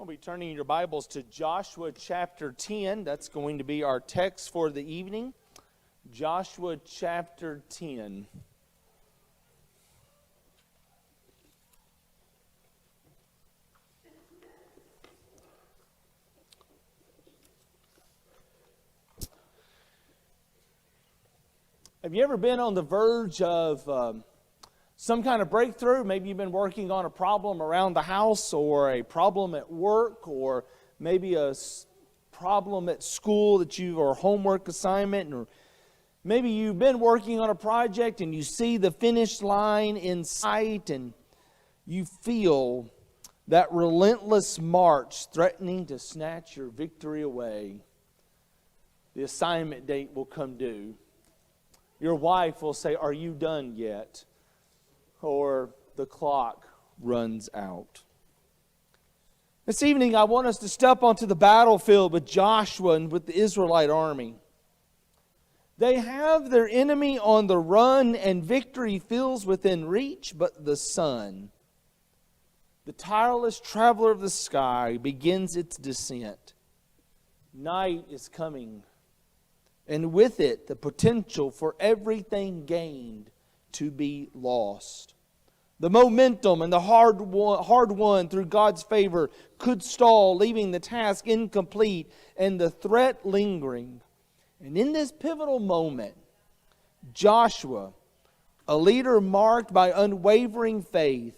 We'll be turning your Bibles to Joshua chapter 10. That's going to be our text for the evening. Joshua chapter 10. Have you ever been on the verge of some kind of breakthrough? Maybe you've been working on a problem around the house, or a problem at work, or maybe a problem at school or a homework assignment, or maybe you've been working on a project and you see the finish line in sight and you feel that relentless march threatening to snatch your victory away. The assignment date will come due. Your wife will say, "Are you done yet?" Or the clock runs out. This evening I want us to step onto the battlefield with Joshua and with the Israelite army. They have their enemy on the run and victory feels within reach, but the sun, the tireless traveler of the sky, begins its descent. Night is coming, and with it the potential for everything gained to be lost. The momentum and the hard won through God's favor could stall, leaving the task incomplete and the threat lingering. And in this pivotal moment, Joshua, a leader marked by unwavering faith,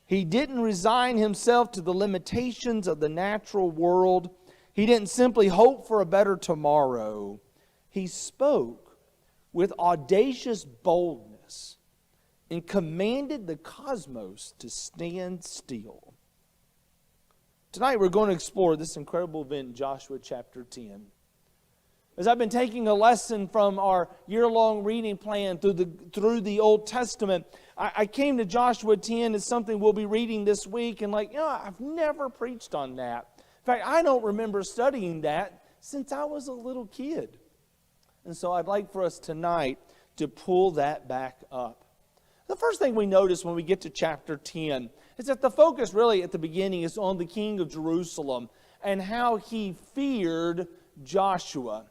he didn't resign himself to the limitations of the natural world. He didn't simply hope for a better tomorrow. He spoke with audacious boldness and commanded the cosmos to stand still. Tonight we're going to explore this incredible event in Joshua chapter 10. As I've been taking a lesson from our year-long reading plan through the Old Testament, I came to Joshua 10 as something we'll be reading this week, and I've never preached on that. In fact, I don't remember studying that since I was a little kid. And so I'd like for us tonight to pull that back up. The first thing we notice when we get to chapter 10 is that the focus really at the beginning is on the king of Jerusalem and how he feared Joshua.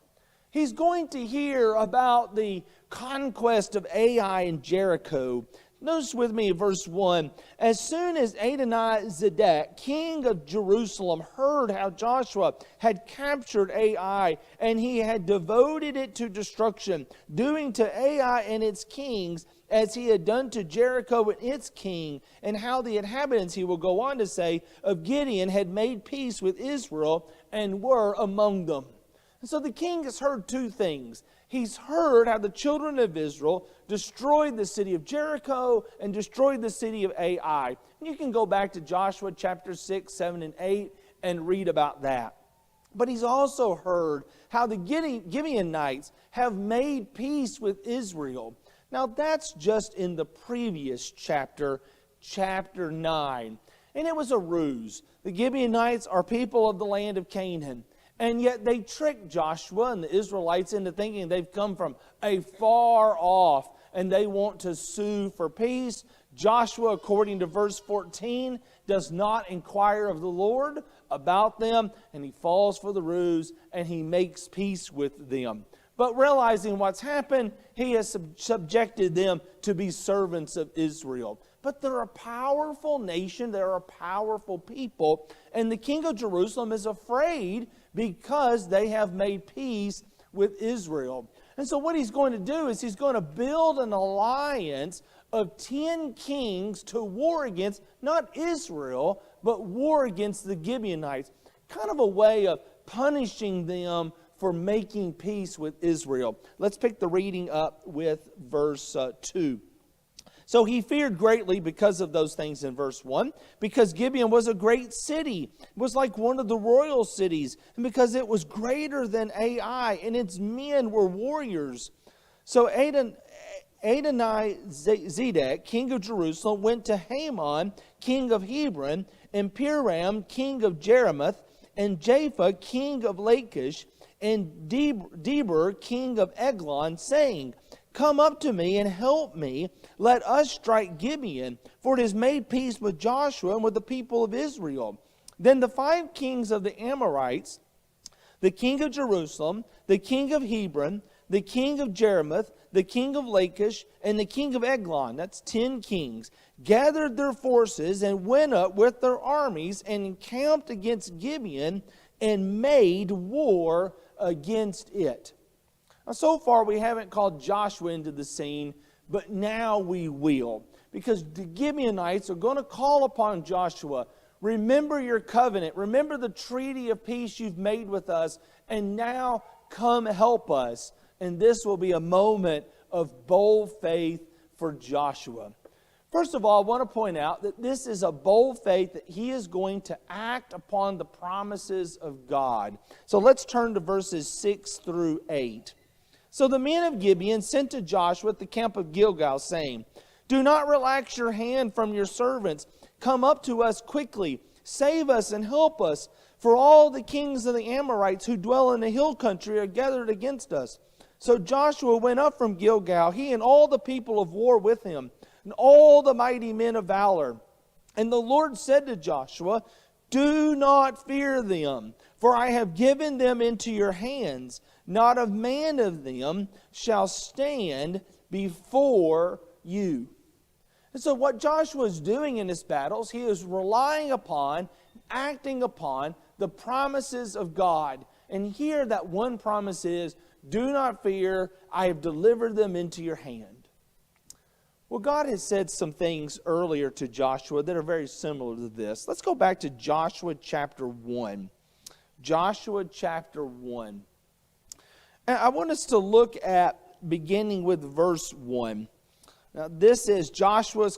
He's going to hear about the conquest of Ai and Jericho. Notice with me verse 1. As soon as Adonizedek, king of Jerusalem, heard how Joshua had captured Ai and he had devoted it to destruction, doing to Ai and its kings as he had done to Jericho and its king, and how the inhabitants, he will go on to say, of Gibeon had made peace with Israel and were among them. And so the king has heard two things. He's heard how the children of Israel destroyed the city of Jericho and destroyed the city of Ai. And you can go back to Joshua chapter 6, 7, and 8 and read about that. But he's also heard how the Gibeonites have made peace with Israel. Now that's just in the previous chapter, chapter 9. And it was a ruse. The Gibeonites are people of the land of Canaan. And yet they tricked Joshua and the Israelites into thinking they've come from a far off and they want to sue for peace. Joshua, according to verse 14, does not inquire of the Lord about them, and he falls for the ruse and he makes peace with them. But realizing what's happened, he has subjected them to be servants of Israel. But they're a powerful nation, they're a powerful people, and the king of Jerusalem is afraid because they have made peace with Israel. And so what he's going to do is he's going to build an alliance of 10 kings to war against, not Israel, but war against the Gibeonites. Kind of a way of punishing them for making peace with Israel. Let's pick the reading up with verse 2. So he feared greatly because of those things in verse 1, because Gibeon was a great city. It was like one of the royal cities, and because it was greater than Ai, and its men were warriors. So Adonizedek, king of Jerusalem, went to Haman, king of Hebron, and Piram, king of Jerimoth, and Japha, king of Lachish, and Deber, king of Eglon, saying, Come up to me and help me. Let us strike Gibeon, for it has made peace with Joshua and with the people of Israel. Then the 5 kings of the Amorites, the king of Jerusalem, the king of Hebron, the king of Jerimoth, the king of Lachish, and the king of Eglon, that's 10 kings, gathered their forces and went up with their armies and encamped against Gibeon and made war against it. Now, so far we haven't called Joshua into the scene, but now we will. Because the Gibeonites are going to call upon Joshua. Remember your covenant. Remember the treaty of peace you've made with us. And now come help us. And this will be a moment of bold faith for Joshua. First of all, I want to point out that this is a bold faith that he is going to act upon the promises of God. So let's turn to verses 6 through 8. So the men of Gibeon sent to Joshua at the camp of Gilgal, saying, "Do not relax your hand from your servants. Come up to us quickly. Save us and help us. For all the kings of the Amorites who dwell in the hill country are gathered against us." So Joshua went up from Gilgal, he and all the people of war with him, and all the mighty men of valor. And the Lord said to Joshua, "Do not fear them, for I have given them into your hands. Not a man of them shall stand before you." And so what Joshua is doing in his battles, he is relying upon, acting upon the promises of God. And here that one promise is, "Do not fear, I have delivered them into your hand." Well, God has said some things earlier to Joshua that are very similar to this. Let's go back to Joshua chapter 1. Joshua chapter 1. And I want us to look at beginning with verse 1. Now, this is Joshua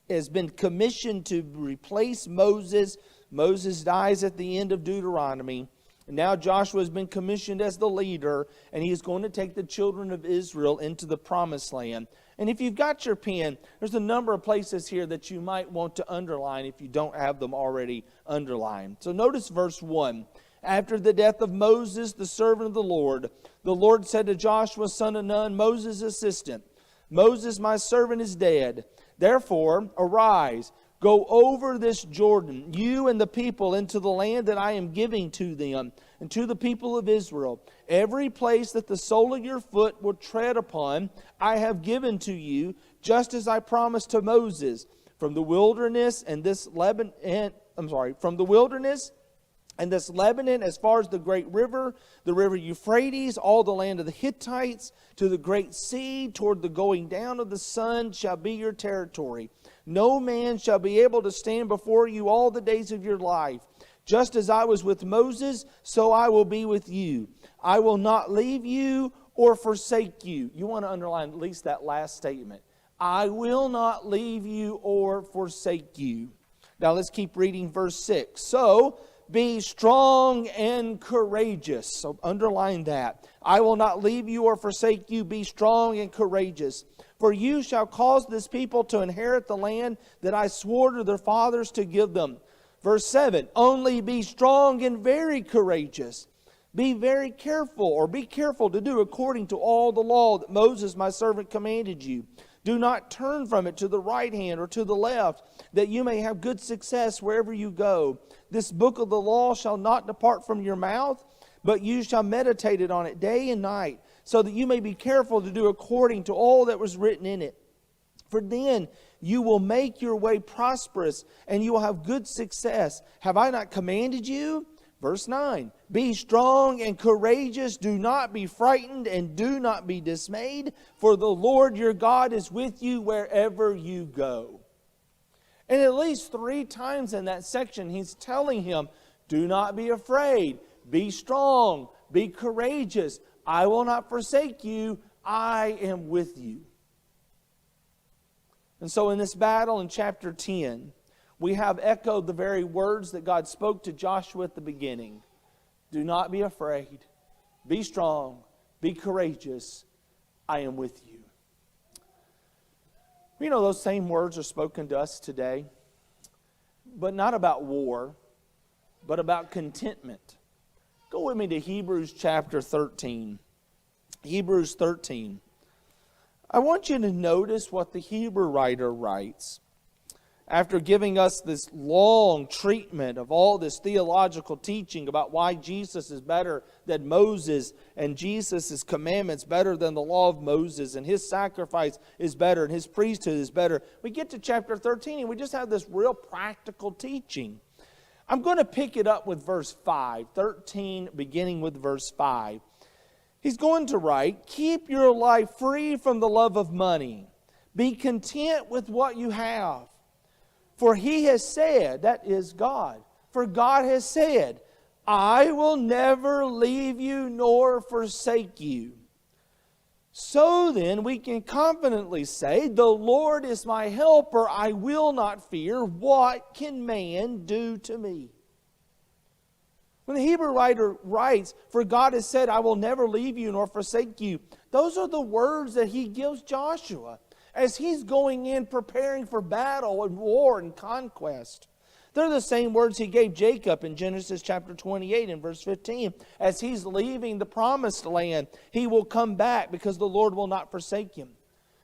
has been commissioned to replace Moses. Moses dies at the end of Deuteronomy. And now Joshua has been commissioned as the leader, and he is going to take the children of Israel into the promised land. And if you've got your pen, there's a number of places here that you might want to underline if you don't have them already underlined. So notice verse 1. After the death of Moses, the servant of the Lord said to Joshua, son of Nun, Moses' assistant, "Moses, my servant, is dead. Therefore, arise, go over this Jordan, you and the people, into the land that I am giving to them, and to the people of Israel. Every place that the sole of your foot will tread upon, I have given to you, just as I promised to Moses. From the wilderness and this Lebanon, as far as the great river, the river Euphrates, all the land of the Hittites, to the great sea, toward the going down of the sun, shall be your territory. No man shall be able to stand before you all the days of your life. Just as I was with Moses, so I will be with you. I will not leave you or forsake you." You want to underline at least that last statement. I will not leave you or forsake you. Now let's keep reading verse 6. So be strong and courageous. So underline that. I will not leave you or forsake you. Be strong and courageous. For you shall cause this people to inherit the land that I swore to their fathers to give them. Verse 7. Only be strong and very courageous. Be very careful, or be careful to do according to all the law that Moses my servant commanded you. Do not turn from it to the right hand or to the left, that you may have good success wherever you go. This book of the law shall not depart from your mouth, but you shall meditate it on it day and night, so that you may be careful to do according to all that was written in it. For then you will make your way prosperous, and you will have good success. Have I not commanded you? Verse 9, be strong and courageous. Do not be frightened and do not be dismayed, for the Lord your God is with you wherever you go. And at least 3 times in that section, he's telling him, do not be afraid. Be strong. Be courageous. I will not forsake you. I am with you. And so in this battle in chapter 10, we have echoed the very words that God spoke to Joshua at the beginning. Do not be afraid. Be strong. Be courageous. I am with you. You know, those same words are spoken to us today, but not about war, but about contentment. Go with me to Hebrews chapter 13. Hebrews 13. I want you to notice what the Hebrew writer writes. after giving us this long treatment of all this theological teaching about why Jesus is better than Moses and Jesus' commandments better than the law of Moses and his sacrifice is better and his priesthood is better, we get to chapter 13 and we just have this real practical teaching. I'm going to pick it up with verse 5, 13 beginning with verse 5. He's going to write, "Keep your life free from the love of money. Be content with what you have. For he has said," that is God, "for God has said, I will never leave you nor forsake you." So then we can confidently say, "The Lord is my helper, I will not fear. What can man do to me?" When the Hebrew writer writes, "For God has said, I will never leave you nor forsake you," those are the words that he gives Joshua as he's going in preparing for battle and war and conquest. They're the same words he gave Jacob in Genesis chapter 28 and verse 15. As he's leaving the promised land, he will come back because the Lord will not forsake him.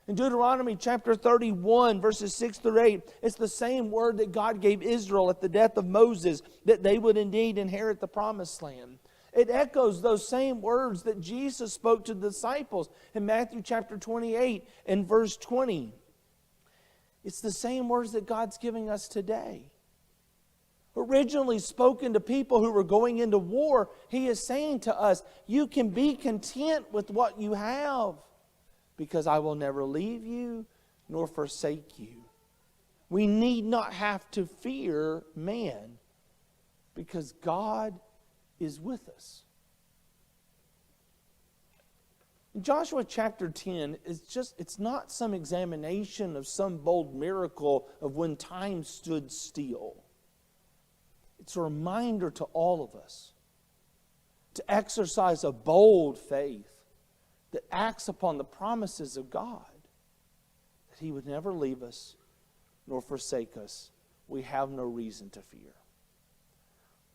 In Deuteronomy chapter 31, verses 6 through 8, it's the same word that God gave Israel at the death of Moses, that they would indeed inherit the promised land. It echoes those same words that Jesus spoke to the disciples in Matthew chapter 28 and verse 20. It's the same words that God's giving us today. Originally spoken to people who were going into war, he is saying to us, you can be content with what you have because I will never leave you nor forsake you. We need not have to fear man because God is with us. In Joshua chapter 10, it's not some examination of some bold miracle of when time stood still. It's a reminder to all of us to exercise a bold faith that acts upon the promises of God, that he would never leave us nor forsake us. We have no reason to fear.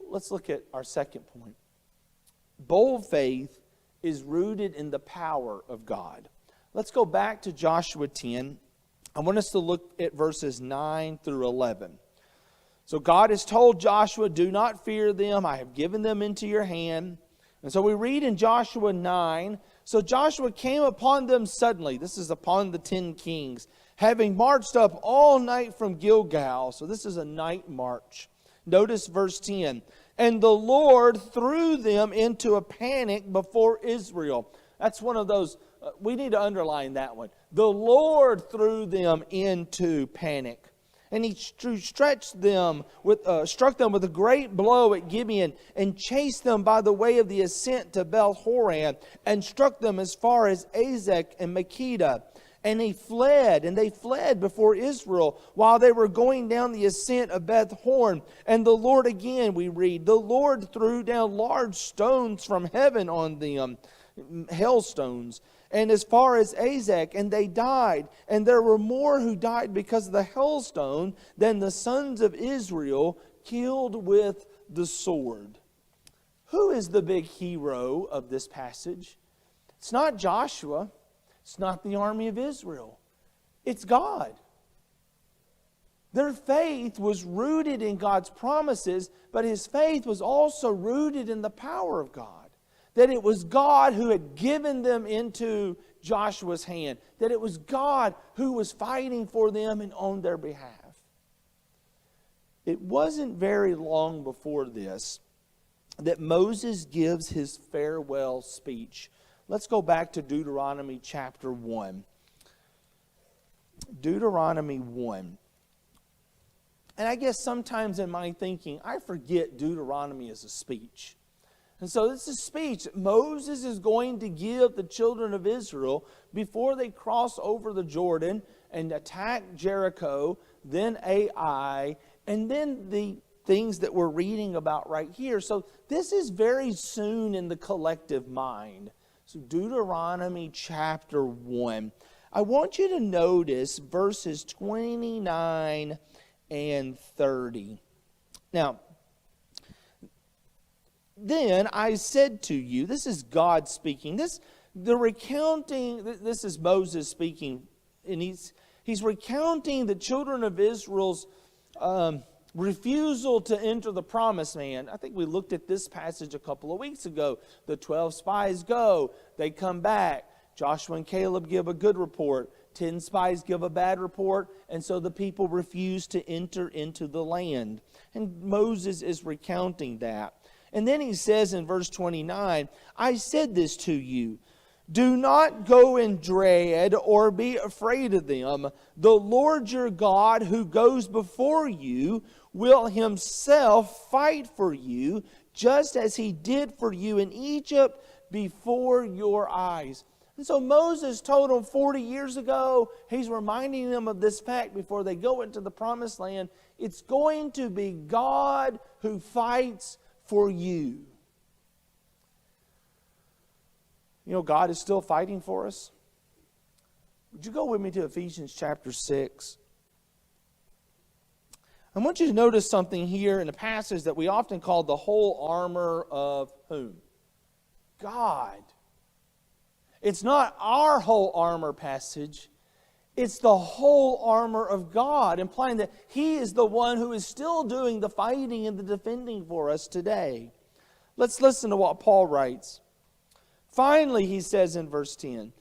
Let's look at our second point. Bold faith is rooted in the power of God. Let's go back to Joshua 10. I want us to look at verses 9 through 11. So God has told Joshua, do not fear them. I have given them into your hand. And so we read in Joshua 9, so Joshua came upon them suddenly. This is upon the 10 kings, having marched up all night from Gilgal. So this is a night march. Notice verse 10. And the Lord threw them into a panic before Israel. That's one of those, we need to underline that one. The Lord threw them into panic. And he struck them with a great blow at Gibeon and chased them by the way of the ascent to Beth-horon and struck them as far as Azek and Makkedah. And they fled before Israel while they were going down the ascent of Beth-horon. And the Lord again, we read, the Lord threw down large stones from heaven on them, hailstones, and as far as Azek, and they died. And there were more who died because of the hailstone than the sons of Israel killed with the sword. Who is the big hero of this passage? It's not Joshua. It's not the army of Israel. It's God. Their faith was rooted in God's promises, but his faith was also rooted in the power of God. That it was God who had given them into Joshua's hand. That it was God who was fighting for them and on their behalf. It wasn't very long before this that Moses gives his farewell speech. Let's go back to Deuteronomy chapter 1. Deuteronomy 1. And I guess sometimes in my thinking, I forget Deuteronomy as a speech. And so this is a speech that Moses is going to give the children of Israel before they cross over the Jordan and attack Jericho, then Ai, and then the things that we're reading about right here. So this is very soon in the collective mind. So Deuteronomy chapter 1. I want you to notice verses 29 and 30. Now, then I said to you, this is God speaking. This is Moses speaking, and he's recounting the children of Israel's refusal to enter the promised land. I think we looked at this passage a couple of weeks ago. The 12 spies go. They come back. Joshua and Caleb give a good report. 10 spies give a bad report. And so the people refuse to enter into the land. And Moses is recounting that. And then he says in verse 29, I said this to you, do not go in dread or be afraid of them. The Lord your God who goes before you will himself fight for you, just as he did for you in Egypt before your eyes. And so Moses told them 40 years ago, he's reminding them of this fact before they go into the promised land. It's going to be God who fights for you. You know, God is still fighting for us. Would you go with me to Ephesians chapter 6? I want you to notice something here in a passage that we often call the whole armor of whom? God. It's not our whole armor passage. It's the whole armor of God, implying that He is the one who is still doing the fighting and the defending for us today. Let's listen to what Paul writes. Finally, he says in verse 10.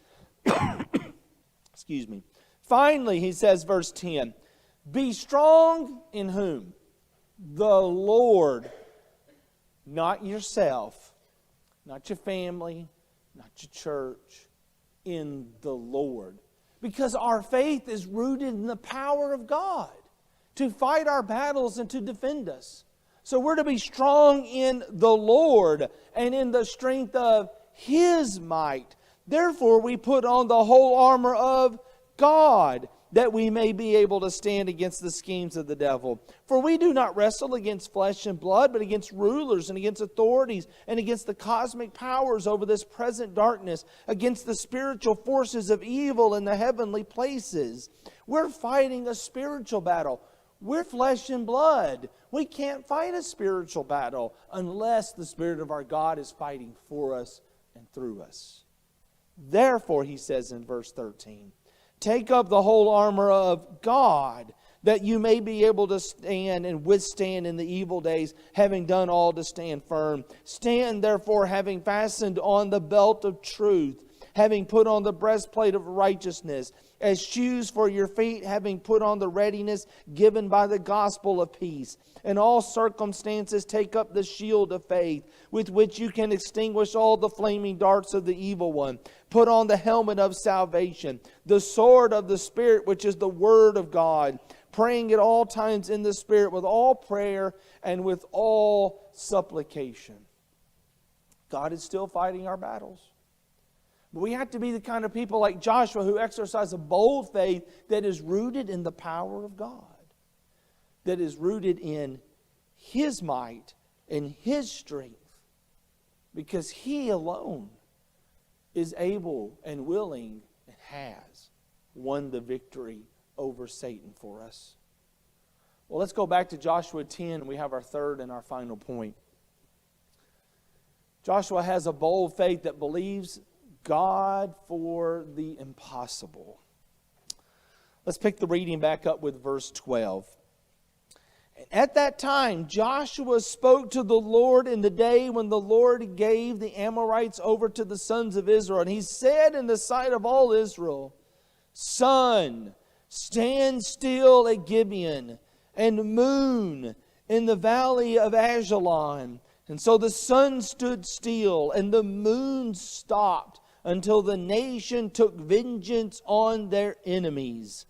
Excuse me. Finally, he says, verse 10. Be strong in whom? The Lord. Not yourself. Not your family. Not your church. In the Lord. Because our faith is rooted in the power of God to fight our battles and to defend us. So we're to be strong in the Lord and in the strength of His might. Therefore we put on the whole armor of God, that we may be able to stand against the schemes of the devil. For we do not wrestle against flesh and blood, but against rulers and against authorities and against the cosmic powers over this present darkness, against the spiritual forces of evil in the heavenly places. We're fighting a spiritual battle. We're flesh and blood. We can't fight a spiritual battle unless the Spirit of our God is fighting for us and through us. Therefore, he says in verse 13, take up the whole armor of God, that you may be able to stand and withstand in the evil days, having done all to stand firm. Stand therefore, having fastened on the belt of truth, having put on the breastplate of righteousness, as shoes for your feet, having put on the readiness given by the gospel of peace. In all circumstances take up the shield of faith, with which you can extinguish all the flaming darts of the evil one. Put on the helmet of salvation, the sword of the Spirit, which is the word of God, praying at all times in the Spirit with all prayer and with all supplication. God is still fighting our battles. But we have to be the kind of people like Joshua who exercise a bold faith that is rooted in the power of God, that is rooted in His might and His strength, because He alone is able and willing and has won the victory over Satan for us. Well, let's go back to Joshua 10, and we have our third and our final point. Joshua has a bold faith that believes God for the impossible. Let's pick the reading back up with verse 12. At that time, Joshua spoke to the Lord in the day when the Lord gave the Amorites over to the sons of Israel. And he said in the sight of all Israel, Sun, stand still at Gibeon, and moon in the valley of Ajalon. And so the sun stood still, and the moon stopped, until the nation took vengeance on their enemies.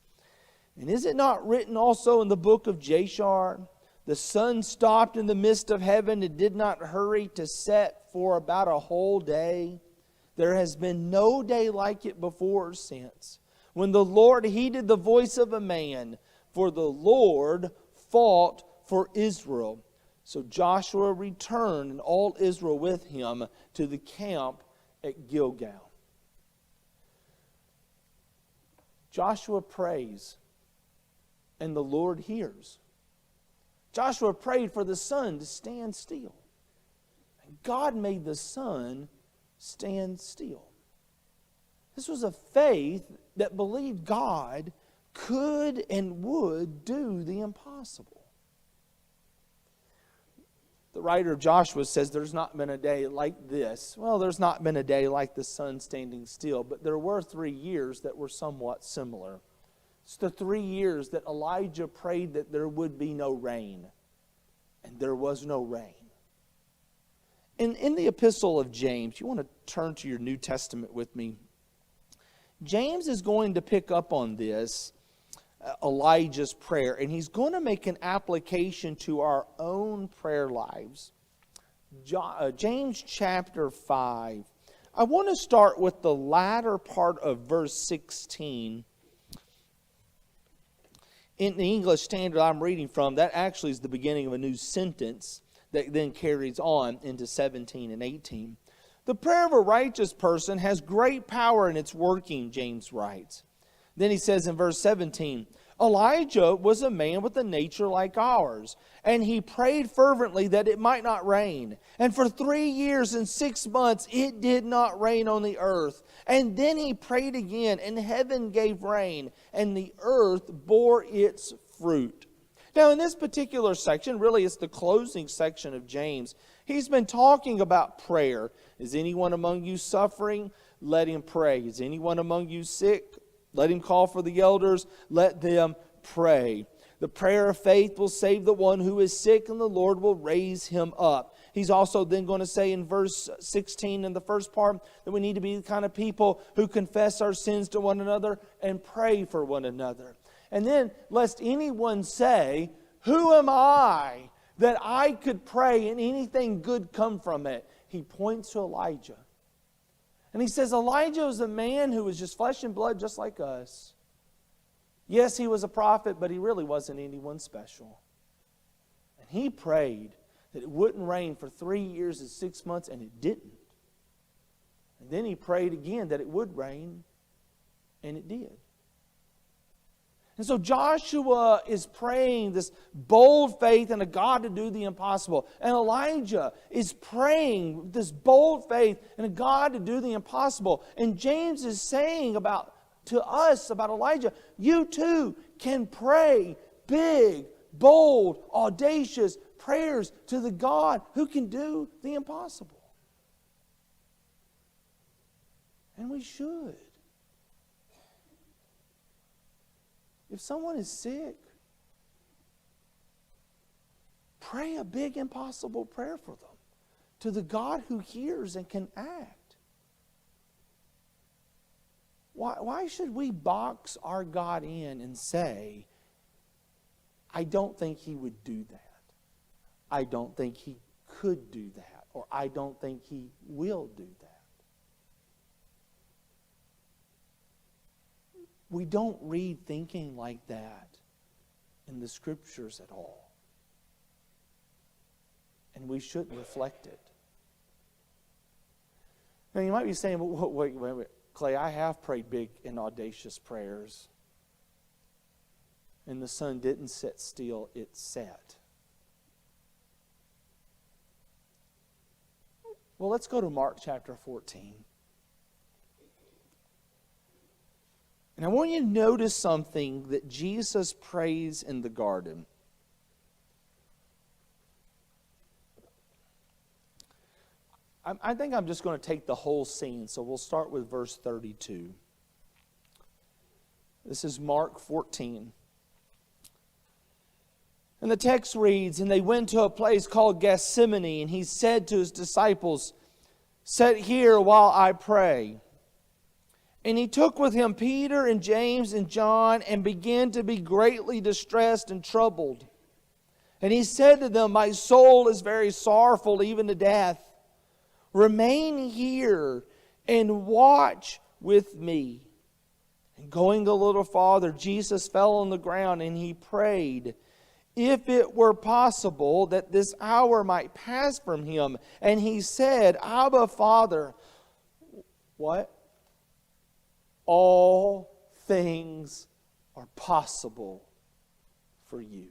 And is it not written also in the book of Jashar? The sun stopped in the midst of heaven and did not hurry to set for about a whole day. There has been no day like it before or since, when the Lord heeded the voice of a man, for the Lord fought for Israel. So Joshua returned, and all Israel with him, to the camp at Gilgal. Joshua prays, and the Lord hears. Joshua prayed for the sun to stand still. And God made the sun stand still. This was a faith that believed God could and would do the impossible. The writer of Joshua says there's not been a day like this. Well, there's not been a day like the sun standing still, but there were 3 years that were somewhat similar. It's the 3 years that Elijah prayed that there would be no rain, and there was no rain. In the epistle of James, you want to turn to your New Testament with me. James is going to pick up on this, Elijah's prayer, and he's going to make an application to our own prayer lives. James chapter 5. I want to start with the latter part of verse 16. In the English Standard I'm reading from, that actually is the beginning of a new sentence that then carries on into 17 and 18. The prayer of a righteous person has great power in its working, James writes. Then he says in verse 17, Elijah was a man with a nature like ours, and he prayed fervently that it might not rain. And for 3 years and 6 months it did not rain on the earth. And then he prayed again, and heaven gave rain, and the earth bore its fruit. Now in this particular section, really it's the closing section of James, he's been talking about prayer. Is anyone among you suffering? Let him pray. Is anyone among you sick? Let him call for the elders. Let them pray. The prayer of faith will save the one who is sick, and the Lord will raise him up. He's also then going to say in verse 16 in the first part that we need to be the kind of people who confess our sins to one another and pray for one another. And then, lest anyone say, who am I that I could pray and anything good come from it? He points to Elijah. And he says Elijah was a man who was just flesh and blood just like us. Yes, he was a prophet, but he really wasn't anyone special. And he prayed that it wouldn't rain for 3 years and 6 months, and it didn't. And then he prayed again that it would rain, and it did. And so Joshua is praying this bold faith in a God to do the impossible. And Elijah is praying this bold faith in a God to do the impossible. And James is saying to us about Elijah, you too can pray big, bold, audacious prayers to the God who can do the impossible. And we should. If someone is sick, pray a big, impossible prayer for them to the God who hears and can act. Why should we box our God in and say, I don't think He would do that. I don't think He could do that. Or I don't think He will do that. We don't read thinking like that in the Scriptures at all. And we shouldn't reflect it. Now you might be saying, well, wait, Clay, I have prayed big and audacious prayers. And the sun didn't sit still, it set. Well, let's go to Mark chapter 14. And I want you to notice something that Jesus prays in the garden. I think I'm just going to take the whole scene, so we'll start with verse 32. This is Mark 14. And the text reads, and they went to a place called Gethsemane, and he said to his disciples, sit here while I pray. And he took with him Peter and James and John and began to be greatly distressed and troubled. And he said to them, my soul is very sorrowful, even to death. Remain here and watch with me. And going a little farther, Jesus fell on the ground and he prayed, if it were possible that this hour might pass from him. And he said, Abba, Father, what? All things are possible for you.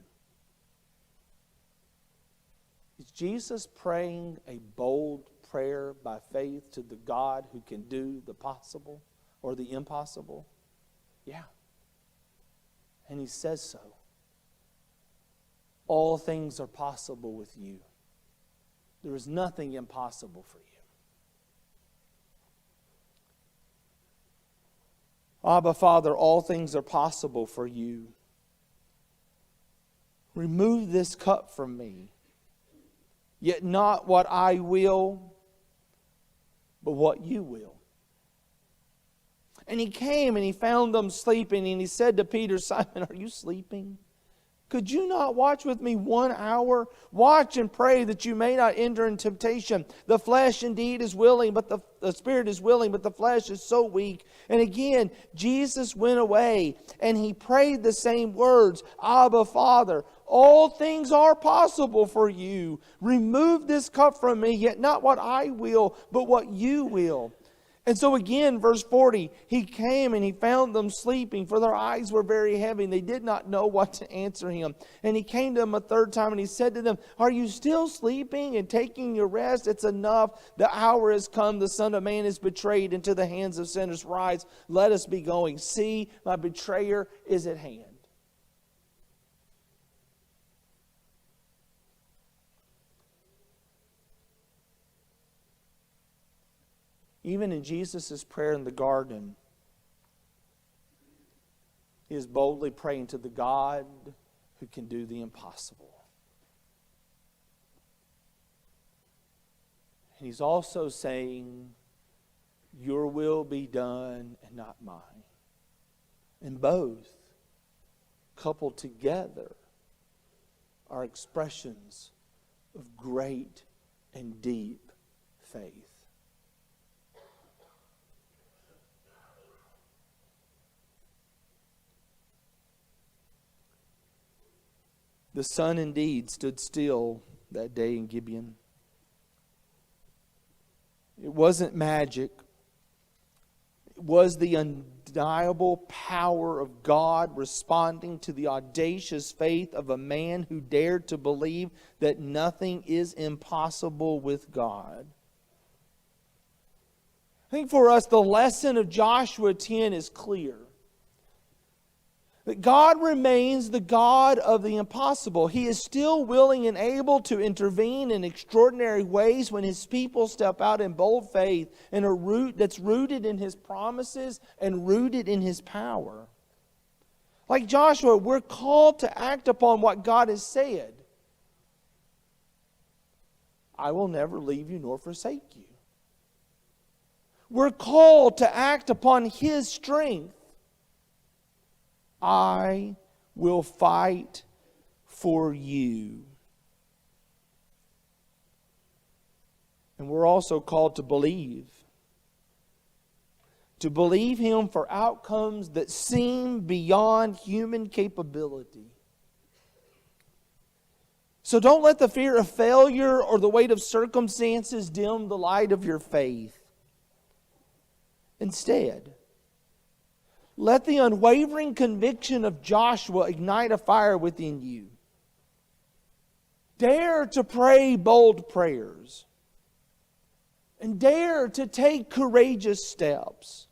Is Jesus praying a bold prayer by faith to the God who can do the possible or the impossible? Yeah. And he says so. All things are possible with you. There is nothing impossible for you. Abba, Father, all things are possible for you. Remove this cup from me. Yet not what I will, but what you will. And he came and he found them sleeping, and he said to Peter, Simon, are you sleeping? Could you not watch with me 1 hour? Watch and pray that you may not enter in temptation. The flesh indeed is willing, but the spirit is willing, but the flesh is so weak. And again, Jesus went away and he prayed the same words. Abba, Father, all things are possible for you. Remove this cup from me, yet not what I will, but what you will. And so again, verse 40, he came and he found them sleeping, for their eyes were very heavy, and they did not know what to answer him. And he came to them a third time, and he said to them, are you still sleeping and taking your rest? It's enough. The hour has come. The Son of Man is betrayed into the hands of sinners. Rise, let us be going. See, my betrayer is at hand. Even in Jesus' prayer in the garden, he is boldly praying to the God who can do the impossible. And he's also saying, your will be done and not mine. And both, coupled together, are expressions of great and deep faith. The sun indeed stood still that day in Gibeon. It wasn't magic. It was the undeniable power of God responding to the audacious faith of a man who dared to believe that nothing is impossible with God. I think for us, the lesson of Joshua 10 is clear. That God remains the God of the impossible. He is still willing and able to intervene in extraordinary ways when His people step out in bold faith and a root that's rooted in His promises and rooted in His power. Like Joshua, we're called to act upon what God has said. I will never leave you nor forsake you. We're called to act upon His strength. I will fight for you. And we're also called to believe. To believe Him for outcomes that seem beyond human capability. So don't let the fear of failure or the weight of circumstances dim the light of your faith. Instead, let the unwavering conviction of Joshua ignite a fire within you. Dare to pray bold prayers. And dare to take courageous steps.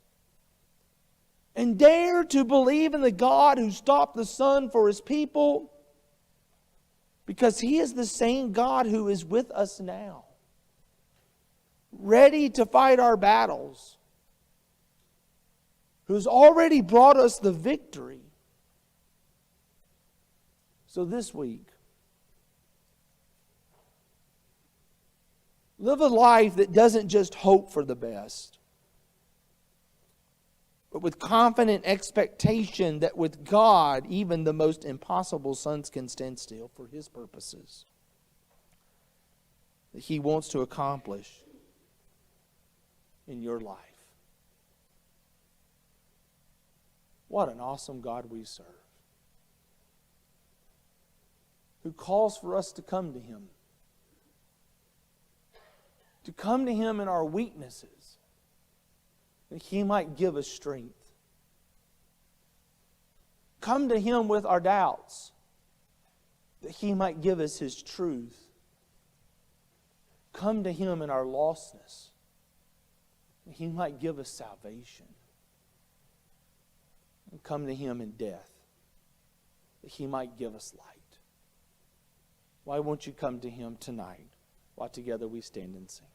And dare to believe in the God who stopped the sun for His people. Because He is the same God who is with us now. Ready to fight our battles. Who's already brought us the victory. So this week, live a life that doesn't just hope for the best, but with confident expectation that with God, even the most impossible sons can stand still for His purposes that He wants to accomplish in your life. What an awesome God we serve. Who calls for us to come to Him. To come to Him in our weaknesses. That He might give us strength. Come to Him with our doubts. That He might give us His truth. Come to Him in our lostness. That He might give us salvation. And come to Him in death, that He might give us light. Why won't you come to Him tonight? Why while together we stand and sing.